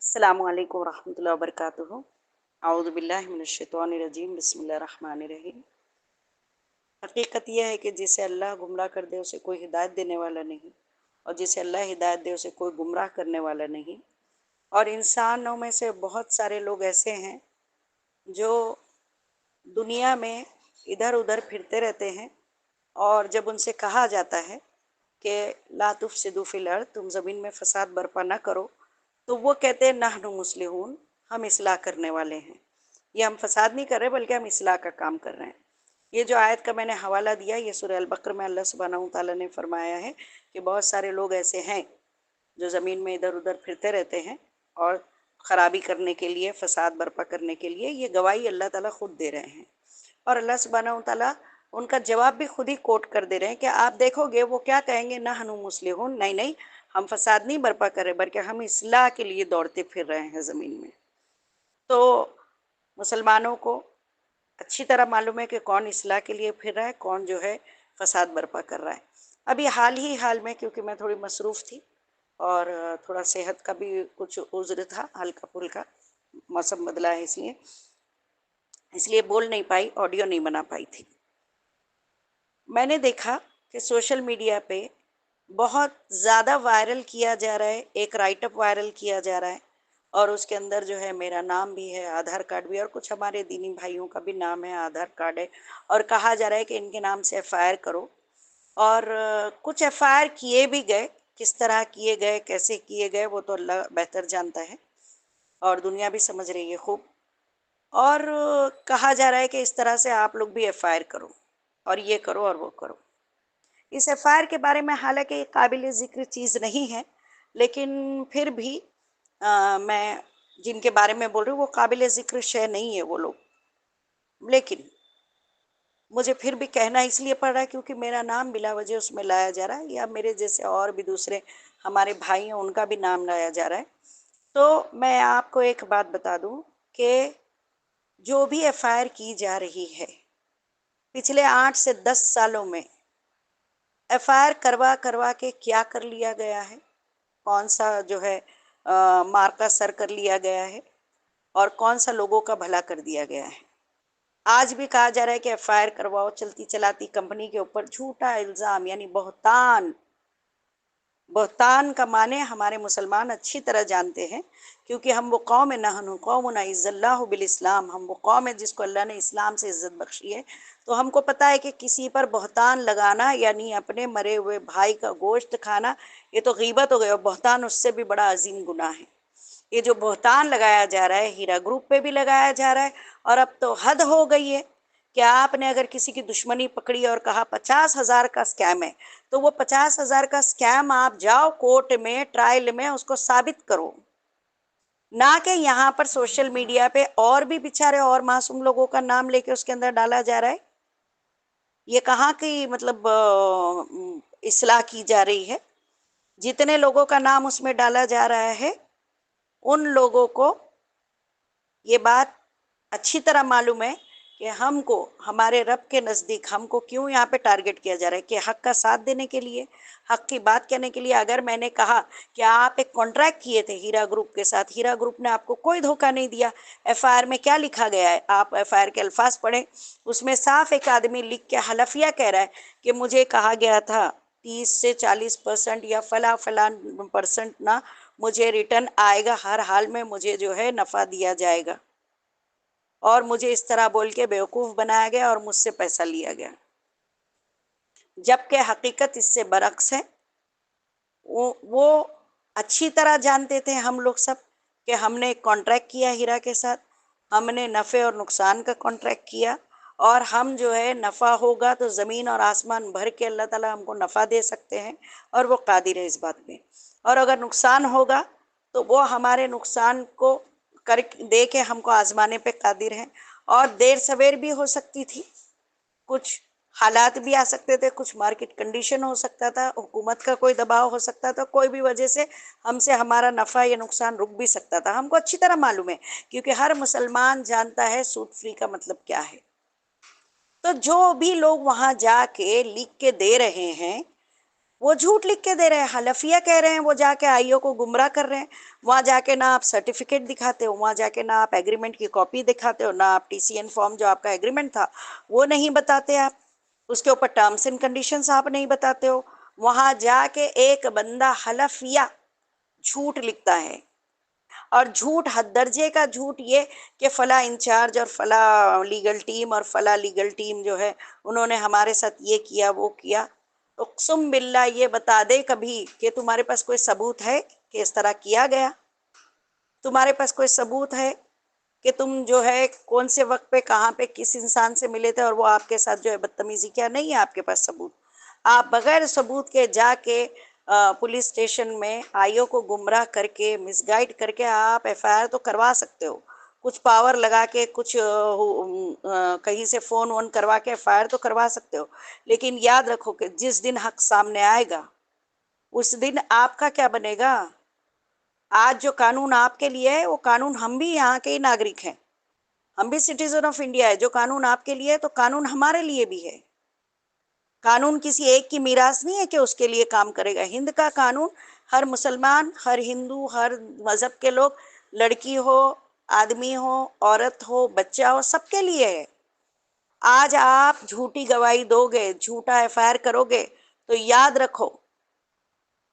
अस्सलामुअलैकुम वरहमतुल्लाहि वबरकातुहू। औज़ु बिल्लाहि मिनश्शैतानिर्रजीम। बिस्मिल्लाहिर्रहमानिर्रहीम। हकीकत यह है कि जिसे अल्लाह गुमराह कर दे उसे कोई हिदायत देने वाला नहीं, और जिसे अल्लाह हिदायत दे उसे कोई गुमराह करने वाला नहीं। और इंसानों में से बहुत सारे लोग ऐसे हैं जो दुनिया में इधर उधर फिरते रहते हैं, और जब उनसे कहा जाता है कि ला तुफ़सिदू फ़िल अर्ज़, तुम ज़मीन में फसाद बर्पा ना करो, तो वो कहते हैं नहनु मुस्लिहून, हम इस्लाह करने वाले हैं। ये हम फसाद नहीं कर रहे बल्कि हम इस्लाह का काम कर रहे हैं। ये जो आयत का मैंने हवाला दिया, ये सूरह अल-बक़रा में अल्लाह सुब्हानहू व तआला ने फरमाया है कि बहुत सारे लोग ऐसे हैं जो ज़मीन में इधर उधर फिरते रहते हैं और ख़राबी करने के लिए, फसाद बर्पा करने के लिए। ये गवाही अल्लाह ताला खुद दे रहे हैं, और अल्लाह सुब्हानहू व तआला उनका जवाब भी खुद ही कोट कर दे रहे हैं कि आप देखोगे वो क्या कहेंगे, नहनु मुस्लिहून, नहीं नहीं, हम फसाद नहीं बर्पा कर रहे बल्कि हम इस्लाह के लिए दौड़ते फिर रहे हैं ज़मीन में। तो मुसलमानों को अच्छी तरह मालूम है कि कौन इस्लाह के लिए फिर रहा है, कौन जो है फसाद बर्पा कर रहा है। अभी हाल में, क्योंकि मैं थोड़ी मसरूफ़ थी और थोड़ा सेहत का भी कुछ उज़्र था, हल्का फुल्का, मौसम बदला है इसलिए इसलिए बोल नहीं पाई, ऑडियो नहीं बना पाई थी। मैंने देखा कि सोशल मीडिया पे बहुत ज़्यादा वायरल किया जा रहा है, एक राइटअप वायरल किया जा रहा है, और उसके अंदर जो है मेरा नाम भी है, आधार कार्ड भी है, और कुछ हमारे दीनी भाइयों का भी नाम है, आधार कार्ड है, और कहा जा रहा है कि इनके नाम से एफआईआर करो। और कुछ एफआईआर किए भी गए, किस तरह किए गए, कैसे किए गए, वो तो अल्लाह बेहतर जानता है, और दुनिया भी समझ रही है खूब। और कहा जा रहा है कि इस तरह से आप लोग भी एफआईआर करो, और ये करो और वो करो। इस एफआईआर के बारे में हालांकि काबिल ज़िक्र चीज़ नहीं है, लेकिन फिर भी मैं जिनके बारे में बोल रही हूँ वो काबिल ज़िक्र शय नहीं है वो लोग, लेकिन मुझे फिर भी कहना इसलिए पड़ रहा है क्योंकि मेरा नाम बिला वजह उसमें लाया जा रहा है, या मेरे जैसे और भी दूसरे हमारे भाई हैं उनका भी नाम लाया जा रहा है। तो मैं आपको एक बात बता दूं कि जो भी एफआईआर की जा रही है, पिछले 8 से 10 सालों में एफआईआर करवा करवा के क्या कर लिया गया है, कौन सा जो है मार्का सर कर लिया गया है, और कौन सा लोगों का भला कर दिया गया है। आज भी कहा जा रहा है कि एफआईआर करवाओ, चलती चलाती कंपनी के ऊपर झूठा इल्ज़ाम, यानी बहतान। बहतान का माने हमारे मुसलमान अच्छी तरह जानते हैं, क्योंकि हम वो कौम है, नहनु कौमुन इज़्ज़ल्लाहु बिल इस्लाम, हम वो कौम है जिसको अल्लाह ने इस्लाम से इज़्ज़त बख्शी है। तो हमको पता है कि किसी पर बहतान लगाना यानी अपने मरे हुए भाई का गोश्त खाना, ये तो गीबत हो गई, और बहतान उससे भी बड़ा अजीम गुनाह है। ये जो बहतान लगाया जा रहा है, हीरा ग्रुप पे भी लगाया जा रहा है, और अब तो हद हो गई है कि आपने अगर किसी की दुश्मनी पकड़ी और कहा 50,000 का स्कैम है, तो वो 50,000 का स्कैम आप जाओ कोर्ट में, ट्रायल में उसको साबित करो, ना कि यहाँ पर सोशल मीडिया पे और भी बेचारे और मासूम लोगों का नाम लेके उसके अंदर डाला जा रहा है। ये कहाँ की मतलब इस्लाह की जा रही है? जितने लोगों का नाम उसमें डाला जा रहा है, उन लोगों को ये बात अच्छी तरह मालूम है कि हमको हमारे रब के नज़दीक हमको क्यों यहाँ पे टारगेट किया जा रहा है, कि हक का साथ देने के लिए, हक की बात कहने के लिए। अगर मैंने कहा कि आप एक कॉन्ट्रैक्ट किए थे हीरा ग्रुप के साथ, हीरा ग्रुप ने आपको कोई धोखा नहीं दिया, एफआईआर में क्या लिखा गया है, आप एफआईआर के अल्फाज पढ़ें, उसमें साफ एक आदमी लिख के हलफिया कह रहा है कि मुझे कहा गया था 30 से 40% या फला फला परसेंट ना मुझे रिटर्न आएगा, हर हाल में मुझे जो है नफ़ा दिया जाएगा, और मुझे इस तरह बोल के बेवकूफ़ बनाया गया और मुझसे पैसा लिया गया, जबकि हकीकत इससे बरक्स है। वो अच्छी तरह जानते थे हम लोग सब कि हमने एक कॉन्ट्रैक्ट किया हीरा के साथ, हमने नफ़े और नुकसान का कॉन्ट्रैक्ट किया, और हम जो है नफ़ा होगा तो ज़मीन और आसमान भर के अल्लाह ताला हमको नफ़ा दे सकते हैं, और वो कादिर है इस बात में। और अगर नुकसान होगा तो वो हमारे नुकसान को कर दे के हमको आजमाने पे कादिर हैं, और देर सवेर भी हो सकती थी, कुछ हालात भी आ सकते थे, कुछ मार्केट कंडीशन हो सकता था, हुकूमत का कोई दबाव हो सकता था, कोई भी वजह से हमसे हमारा नफ़ा या नुकसान रुक भी सकता था। हमको अच्छी तरह मालूम है, क्योंकि हर मुसलमान जानता है सूद फ्री का मतलब क्या है। तो जो भी लोग वहाँ जाके लिख के दे रहे हैं, वो झूठ लिख के दे रहे हैं, हलफिया कह रहे हैं, वो जाके आईओ को गुमराह कर रहे हैं। वहां जाके ना आप सर्टिफिकेट दिखाते हो, वहां जाके ना आप एग्रीमेंट की कॉपी दिखाते हो, ना आप टीसीएन फॉर्म जो आपका एग्रीमेंट था वो नहीं बताते आप, उसके ऊपर टर्म्स एंड कंडीशंस आप नहीं बताते हो। वहां जाके एक बंदा हलफिया झूठ लिखता है, और झूठ हद दर्जे का झूठ ये कि फला इंचार्ज और फला लीगल टीम और फला लीगल टीम जो है उन्होंने हमारे साथ ये किया वो किया। उक़्सुम बिल्ला, ये बता दे कभी कि तुम्हारे पास कोई सबूत है कि इस तरह किया गया? तुम्हारे पास कोई सबूत है कि तुम जो है कौन से वक्त पे कहाँ पे किस इंसान से मिले थे और वो आपके साथ जो है बदतमीजी किया? नहीं है आपके पास सबूत। आप बगैर सबूत के जाके पुलिस स्टेशन में आईओ को गुमराह करके मिसगाइड करके आप एफआईआर तो करवा सकते हो, कुछ पावर लगा के कुछ कहीं से फोन वोन करवा के एफआईआर तो करवा सकते हो। लेकिन याद रखो कि जिस दिन हक सामने आएगा उस दिन आपका क्या बनेगा? आज जो कानून आपके लिए है वो कानून, हम भी यहाँ के ही नागरिक हैं, हम भी सिटीजन ऑफ इंडिया है, जो कानून आपके लिए है तो कानून हमारे लिए भी है। कानून किसी एक की मीरास नहीं है कि उसके लिए काम करेगा। हिंद का कानून हर मुसलमान, हर हिंदू, हर मजहब के लोग, लड़की हो, आदमी हो, औरत हो, बच्चा हो, सबके लिए है। आज आप झूठी गवाही दोगे, झूठा एफआईआर करोगे तो याद रखो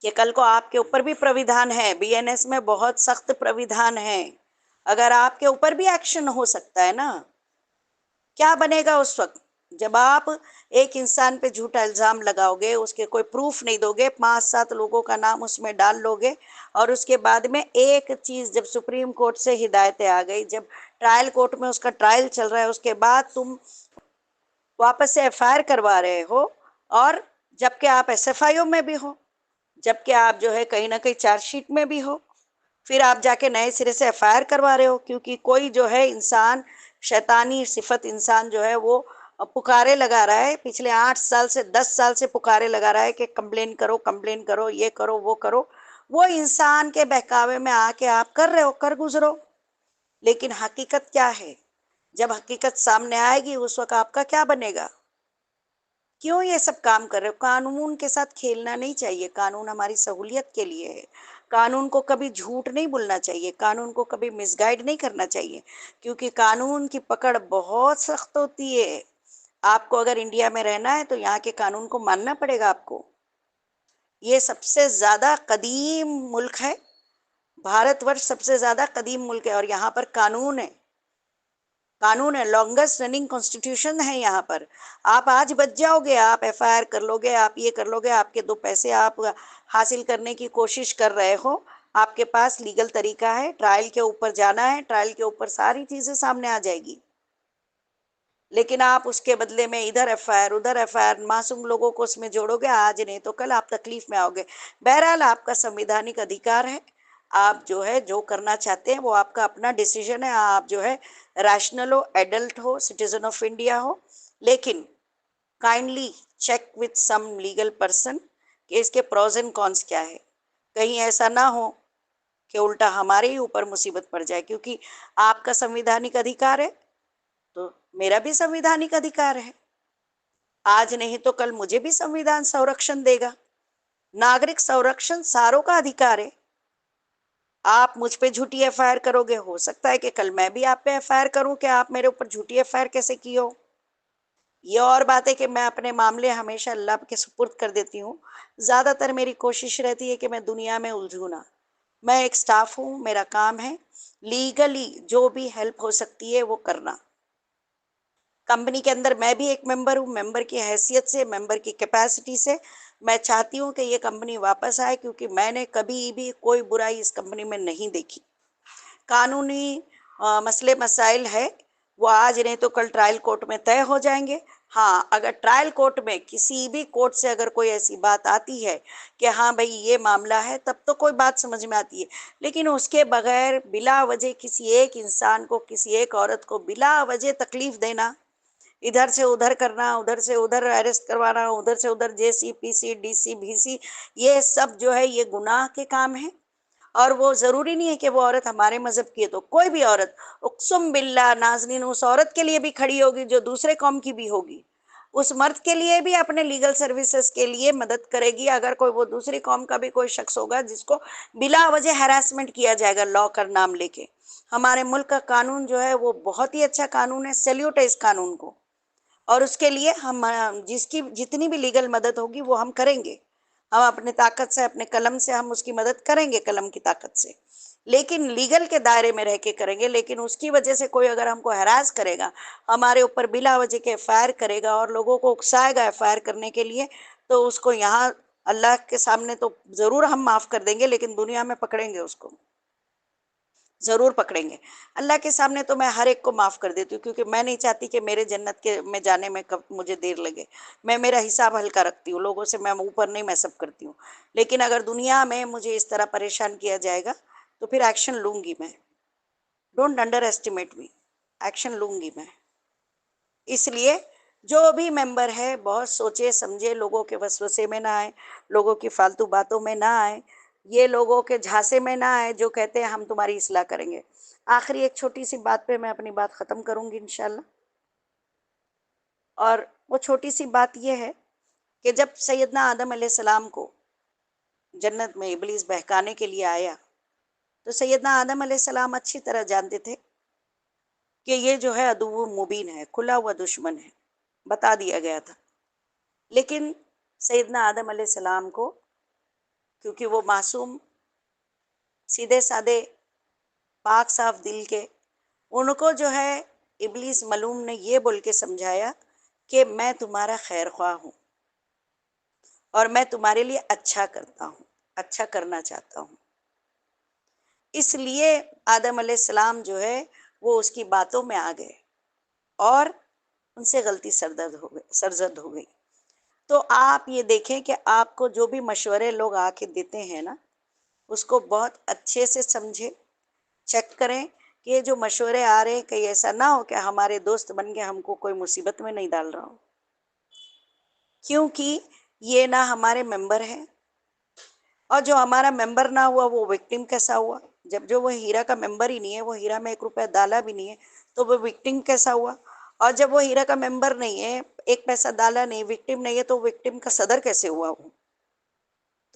कि कल को आपके ऊपर भी प्राविधान है, बीएनएस में बहुत सख्त प्राविधान है, अगर आपके ऊपर भी एक्शन हो सकता है ना। क्या बनेगा उस वक्त जब आप एक इंसान पे झूठा इल्जाम लगाओगे, उसके कोई प्रूफ नहीं दोगे, 5-7 लोगों का नाम उसमें डाल लोगे, और उसके बाद में एक चीज जब सुप्रीम कोर्ट से हिदायतें आ गई, जब ट्रायल कोर्ट में उसका ट्रायल चल रहा है, उसके बाद तुम वापस से एफआईआर करवा रहे हो, और जबकि आप एसएफआईओ में भी हो, जबकि आप जो है कहीं ना कहीं चार्जशीट में भी हो, फिर आप जाके नए सिरे से एफआईआर करवा रहे हो क्योंकि कोई जो है इंसान, शैतानी सिफत इंसान जो है वो पुकारे लगा रहा है, पिछले 8 साल से 10 साल से पुकारे लगा रहा है कि कंप्लेन करो, ये करो वो करो। वो इंसान के बहकावे में आके आप कर रहे हो, कर गुजरो। लेकिन हकीकत क्या है? जब हकीकत सामने आएगी उस वक्त आपका क्या बनेगा? क्यों ये सब काम कर रहे हो? कानून के साथ खेलना नहीं चाहिए, कानून हमारी सहूलियत के लिए है। कानून को कभी झूठ नहीं बोलना चाहिए, कानून को कभी मिसगाइड नहीं करना चाहिए, क्योंकि कानून की पकड़ बहुत सख्त होती है। आपको अगर इंडिया में रहना है तो यहाँ के कानून को मानना पड़ेगा आपको। ये सबसे ज्यादा कदीम मुल्क है, भारतवर्ष सबसे ज्यादा कदीम मुल्क है, और यहाँ पर कानून है, कानून है, लॉन्गेस्ट रनिंग कॉन्स्टिट्यूशन है यहाँ पर। आप आज बच जाओगे, आप एफआईआर कर लोगे, आप ये कर लोगे, आपके 2 पैसे आप हासिल करने की कोशिश कर रहे हो, आपके पास लीगल तरीका है, ट्रायल के ऊपर जाना है, ट्रायल के ऊपर सारी चीजें सामने आ जाएगी। लेकिन आप उसके बदले में इधर एफआईआर उधर एफआईआर, मासूम लोगों को उसमें जोड़ोगे, आज नहीं तो कल आप तकलीफ में आओगे। बहरहाल आपका संवैधानिक अधिकार है, आप जो है जो करना चाहते हैं वो आपका अपना डिसीजन है। आप जो है रैशनल हो, एडल्ट हो, सिटीजन ऑफ इंडिया हो, लेकिन kindly check with some legal person कि इसके प्रोज एंड कॉन्स क्या है। कहीं ऐसा ना हो कि उल्टा हमारे ही ऊपर मुसीबत पड़ जाए, क्योंकि आपका संवैधानिक अधिकार है तो मेरा भी संवैधानिक अधिकार है। आज नहीं तो कल मुझे भी संविधान संरक्षण देगा। नागरिक संरक्षण सारों का अधिकार है। आप मुझ पे झूठी एफआईआर करोगे, हो सकता है कि कल मैं भी आप पे एफआईआर करूं कि आप मेरे ऊपर झूठी एफआईआर कैसे की हो। ये और बात है कि मैं अपने मामले हमेशा अल्लाह के सुपुर्द कर देती हूँ। ज्यादातर मेरी कोशिश रहती है कि मैं दुनिया में उलझू ना। मैं एक स्टाफ हूँ, मेरा काम है लीगली जो भी हेल्प हो सकती है वो करना। कंपनी के अंदर मैं भी एक मेंबर हूँ, मेंबर की हैसियत से, मेंबर की कैपेसिटी से मैं चाहती हूँ कि ये कंपनी वापस आए, क्योंकि मैंने कभी भी कोई बुराई इस कंपनी में नहीं देखी। कानूनी मसले मसाइल है, वो आज नहीं तो कल ट्रायल कोर्ट में तय हो जाएंगे। हाँ, अगर ट्रायल कोर्ट में किसी भी कोर्ट से अगर कोई ऐसी बात आती है कि हाँ भाई ये मामला है, तब तो कोई बात समझ में आती है। लेकिन उसके बगैर बिला वजह किसी एक इंसान को, किसी एक औरत को बिला वजह तकलीफ देना, इधर से उधर करना, उधर से उधर अरेस्ट करवाना, उधर से उधर जेसी पीसी डीसी भीसी, ये सब जो है ये गुनाह के काम है। और वो जरूरी नहीं है कि वो औरत हमारे मजहब की है, तो कोई भी औरत, उक्सुम बिल्ला नाजनीन, उस औरत के लिए भी खड़ी होगी जो दूसरे कौम की भी होगी। उस मर्द के लिए भी अपने लीगल सर्विसेज के लिए मदद करेगी। अगर कोई वो दूसरी कौम का भी कोई शख्स होगा जिसको बिला वजह हैरासमेंट किया जाएगा लॉ का नाम लेके, हमारे मुल्क का कानून जो है वो बहुत ही अच्छा कानून है, सैल्यूट है इस कानून को। और उसके लिए हम जिसकी जितनी भी लीगल मदद होगी वो हम करेंगे। हम अपने ताकत से, अपने कलम से हम उसकी मदद करेंगे, कलम की ताकत से, लेकिन लीगल के दायरे में रह के करेंगे। लेकिन उसकी वजह से कोई अगर हमको हरास करेगा, हमारे ऊपर बिला वजह के फायर करेगा और लोगों को उकसाएगा फायर करने के लिए, तो उसको यहाँ अल्लाह के सामने तो जरूर हम माफ कर देंगे, लेकिन दुनिया में पकड़ेंगे उसको, जरूर पकड़ेंगे। अल्लाह के सामने तो मैं हर एक को माफ कर देती हूँ, क्योंकि मैं नहीं चाहती कि मेरे जन्नत के में जाने में कब मुझे देर लगे। मैं मेरा हिसाब हल्का रखती हूँ, लोगों से मैं ऊपर नहीं मैं सब करती हूँ। लेकिन अगर दुनिया में मुझे इस तरह परेशान किया जाएगा तो फिर एक्शन लूंगी मैं। Don't under estimate me, action लूंगी मैं। इसलिए जो भी मेंबर है बहुत सोचे समझे, लोगों के वसवसे में ना आए, लोगों की फालतू बातों में ना आए, ये लोगों के झांसे में ना आए जो कहते हैं हम तुम्हारी इस्लाह करेंगे। आखिरी एक छोटी सी बात पे मैं अपनी बात खत्म करूंगी इंशाल्लाह। और वो छोटी सी बात ये है कि जब सैयदना आदम अलैहिस्सलाम को जन्नत में इब्लीस बहकाने के लिए आया, तो सैयदना आदम अलैहिस्सलाम अच्छी तरह जानते थे कि ये जो है अदुव्वुम मुबीन है, खुला हुआ दुश्मन है, बता दिया गया था। लेकिन सैयदना आदम अलैहिस्सलाम को, क्योंकि वो मासूम, सीधे साधे, पाक साफ दिल के, उनको जो है इब्लीस मलूम ने ये बोल के समझाया कि मैं तुम्हारा खैर ख्वाह हूँ और मैं तुम्हारे लिए अच्छा करता हूँ, अच्छा करना चाहता हूँ। इसलिए आदम अलैहिस्सलाम जो है वो उसकी बातों में आ गए और उनसे गलती सरजद हो गई। तो आप ये देखें कि आपको जो भी मशवरे लोग आके देते हैं ना, उसको बहुत अच्छे से समझे, चेक करें कि ये जो मशवरे आ रहे हैं कहीं ऐसा ना हो कि हमारे दोस्त बन के हमको कोई मुसीबत में नहीं डाल रहा हो, क्योंकि ये ना हमारे मेंबर हैं। और जो हमारा मेंबर ना हुआ वो विक्टिम कैसा हुआ? जब जो वो हीरा का मेंबर ही नहीं है, वो हीरा में 1 रुपया डाला भी नहीं है, तो वो विक्टिम कैसा हुआ? और जब वो हीरा का मेंबर नहीं है, 1 पैसा डाला नहीं, विक्टिम नहीं है, तो विक्टिम का सदर कैसे हुआ वो?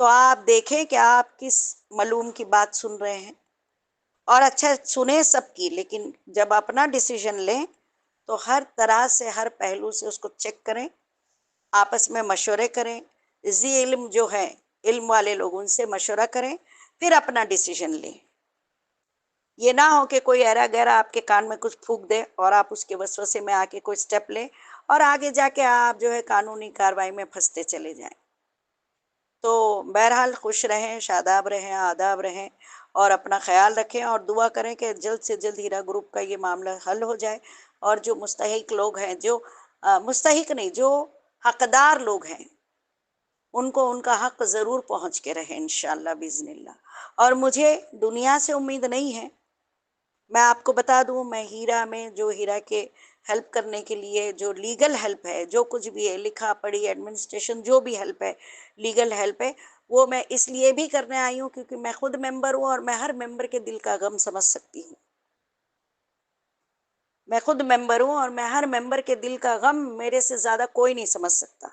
तो आप देखें कि आप किस मलूम की बात सुन रहे हैं। और अच्छा सुने सबकी, लेकिन जब अपना डिसीजन लें तो हर तरह से, हर पहलू से उसको चेक करें, आपस में मशवरे करें। जी इल्म जो है, इल्म वाले लोग, उनसे मशवरा करें, फिर अपना डिसीजन लें। ये ना हो कि कोई ऐरा गैरा आपके कान में कुछ फूंक दे और आप उसके वसवसे में आके कोई स्टेप लें और आगे जाके आप जो है कानूनी कार्रवाई में फंसते चले जाएं। तो बहरहाल खुश रहें, शादाब रहें, आदाब रहें और अपना ख्याल रखें और दुआ करें कि जल्द से जल्द हीरा ग्रुप का ये मामला हल हो जाए और जो मुस्तहिक लोग हैं, जो मुस्तहिक नहीं, जो हकदार लोग हैं, उनको उनका हक ज़रूर पहुंच के रहे इंशाअल्लाह बिज़निल्लाह। और मुझे दुनिया से उम्मीद नहीं है, मैं आपको बता दूं, मैं हीरा में जो हीरा के हेल्प करने के लिए जो लीगल हेल्प है, जो कुछ भी है, लिखा पढ़ी, एडमिनिस्ट्रेशन, जो भी हेल्प है, लीगल हेल्प है, वो मैं इसलिए भी करने आई हूँ क्योंकि मैं खुद मेंबर हूँ और मैं हर मेंबर के दिल का गम समझ सकती हूँ। मैं खुद मेंबर हूँ और मैं हर मेंबर के दिल का गम मेरे से ज़्यादा कोई नहीं समझ सकता।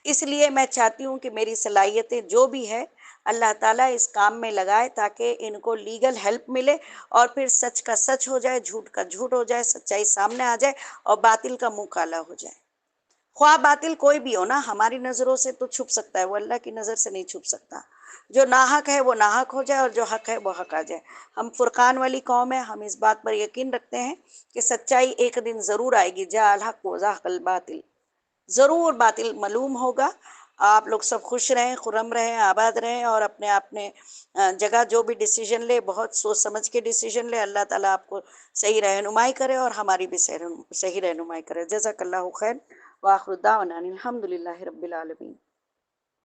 इसलिए मैं चाहती हूँ कि मेरी सलाहियतें जो भी है अल्लाह ताला इस काम में लगाए ताकि इनको लीगल हेल्प मिले और फिर सच का सच हो जाए, झूठ का झूठ हो जाए, सच्चाई सामने आ जाए और बातिल का मुंह काला हो जाए। ख्वाह बातिल कोई भी हो ना, हमारी नज़रों से तो छुप सकता है, वो अल्लाह की नज़र से नहीं छुप सकता। जो नाहक है वो नाहक हो जाए और जो हक है वो हक आ जाए। हम फुरकान वाली कौम है, हम इस बात पर यकीन रखते हैं कि सच्चाई एक दिन ज़रूर आएगी। जा अल हक व ज़हक़ल बातिल, ज़रूर बातिल मलूम होगा। आप लोग सब खुश रहें, खुर्रम रहें, आबाद रहें और अपने अपने जगह जो भी डिसीजन ले, बहुत सोच समझ के डिसीजन ले। अल्लाह ताला आपको सही रहनुमाई करे और हमारी भी सही रहनुमाई करे। जज़ाकल्लाहु खैर व आखिरु दाअवाना अनिल हम्दुलिल्लाहि रब्बिल आलमीन।